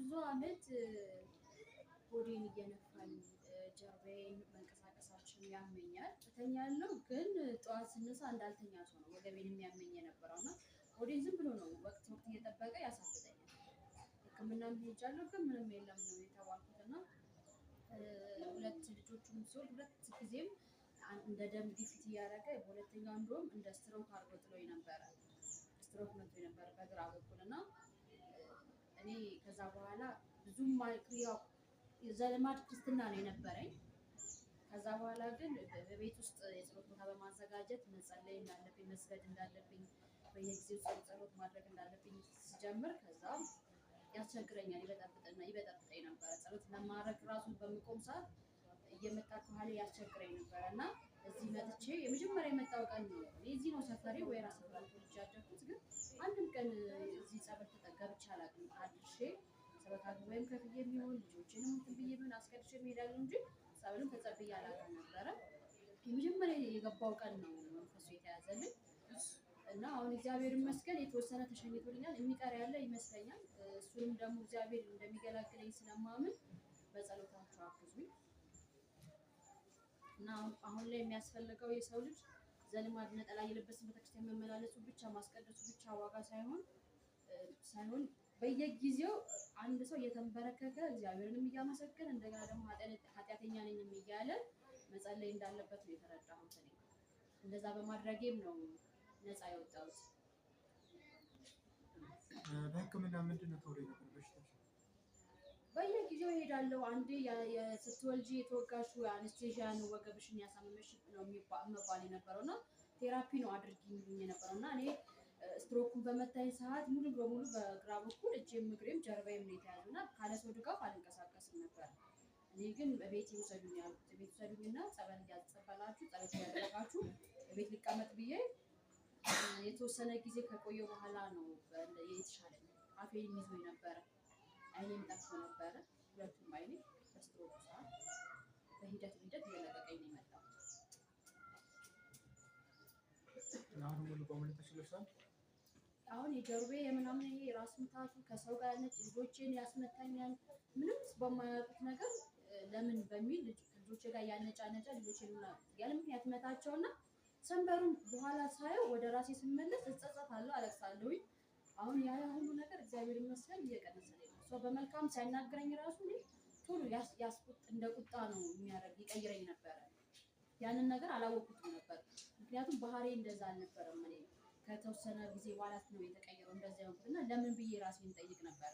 ለብዙ አመት ሆዴን እየነፋኝ ጀርባዬን መንቀሳቀሳችን ያመኛል። እተኛለሁ ግን ጠዋት ስነሳ እንዳልተኛ ሰው ነው ወገቤን የሚያመኝ የነበረው እና ሆዴን ዝም ብሎ ነው ወቅት እየጠበቀ ያሳፍጠኛል። ሕክምናም ሄጃለሁ ግን ምንም የለም ነው የተባልኩት እና ሁለት ልጆቹን ሲወልድ ሁለት ጊዜም እንደ ደም ግፊት እያደረገ በሁለተኛው እንደውም እንደ ስትሮክ አድርጎ ጥሎኝ ነበረ። ስትሮክ መጥቶኝ ነበር በግራ በኩል እና እኔ ከዛ በኋላ ብዙም ያው የዘልማድ ክርስትና ነው የነበረኝ። ከዛ በኋላ ግን በቤት ውስጥ የጸሎት ቦታ በማዘጋጀት መጸለይ እንዳለብኝ መስገድ እንዳለብኝ በየጊዜው ጸሎት ማድረግ እንዳለብኝ ስጀምር ከዛ ያስቸግረኛል ይበጠብጠኝ ነበረ። ጸሎት ለማድረግ ራሱን በምቆም ሰዓት እየመጣ ከኋላ ያስቸግረኝ ነበረ እና እዚህ መጥቼ የመጀመሪያ የመጣው ቀን ነው እኔ እዚህ ነው ሰፈሬ ወይራ ሰፈር ልጅ ያደረኩት ግን አንድም ቀን እዚህ ጸበል ተጠገብቼ አላውቅም። አድርሼ ሰበካ ወይም ከፍዬ የሚሆን ልጆችንም እንትን ብዬ ምን አስቀድሼ እሄዳለሁ እንጂ ጸበልም ተጸብዬ አላውቅም ነበረ። የመጀመሪያ የገባው ቀን ነው መንፈሱ የተያዘልኝ እና አሁን እግዚአብሔር ይመስገን የተወሰነ ተሸኝቶልኛል። የሚቀር ያለ ይመስለኛል። እሱንም ደግሞ እግዚአብሔር እንደሚገላግለኝ ስለማምን በጸሎታችሁ አግዙኝ እና አሁን ላይ የሚያስፈልገው የሰው ልጅ ዘልማድ ነጠላ የለበስን ቤተክርስቲያን መመላለሱ ብቻ ማስቀደሱ ብቻ ዋጋ ሳይሆን በየጊዜው አንድ ሰው እየተንበረከከ እግዚአብሔርንም እያመሰገነ እንደገና ደግሞ ኃጢአተኛ ነኝም እያለ መጸለይ እንዳለበት ነው የተረዳሁት። እኔ እንደዛ በማድረጌም ነው ነፃ የወጣሁት። በሕክምና ምንድን ነው ተብሎ ነበር በሽታሽ? በየጊዜው እሄዳለሁ። አንዴ ስትወልጂ የተወጋሽው አንስቴዥያ ነው ወገብሽን ያሳመመሽ ነው መባል የነበረው እና ቴራፒ ነው አድርጊ የሚሉኝ የነበረው እና እኔ ስትሮኩን በመታኝ ሰዓት ሙሉ በሙሉ በግራ በኩል እጄም እግሬም ጀርባዬም ነው የተያዘው እና ካለ ሰው ድጋፍ አልንቀሳቀስም ነበር። እኔ ግን በቤት ይውሰዱኝ ያልኩት ቤት ይውሰዱኝና ጸበል እያጸበላችሁ ጸሎት እያደረጋችሁ ቤት ልቀመጥ ብዬ የተወሰነ ጊዜ ከቆየሁ በኋላ ነው የተሻለኝ። አፌን ይዞኝ ነበረ፣ አይኔም ጠፍቶ ነበረ። ሁለቱም አይኔ በስትሮኩ ሰዓት በሂደት እየለቀቀኝ ነው የመጣው። አሁን ሙሉ በሙሉ ተሽሎሻል? አሁን የጀርባዬ የምናምን ይሄ ራስ ምታቱ ከሰው ጋር ነጭ ልጆቼን ያስመታኛል። ምንም በማያውቁት ነገር ለምን በሚል ልጆቼ ጋር ያነጫነጫ ልጆቼን ያለ ምክንያት መታቸውና ሰንበሩን በኋላ ሳየው ወደ ራሴ ስመለስ እጸጸታለሁ፣ አለቅሳለሁኝ። አሁን ያ ሁሉ ነገር እግዚአብሔር ይመስገን እየቀነሰልኝ ነው። ሰው በመልካም ሲያናግረኝ ራሱ እኔ ቶሎ እንደ ቁጣ ነው የሚያደርግ ይቀይረኝ ነበረ። ያንን ነገር አላወቅኩትም ነበር። ምክንያቱም ባህሪ እንደዛ አልነበረም። እኔ ከተወሰነ ጊዜ በኋላ ነው የተቀየረው እንደዛ ያልኩት እና ለምን ብዬ ራሴን ጠይቅ ነበር።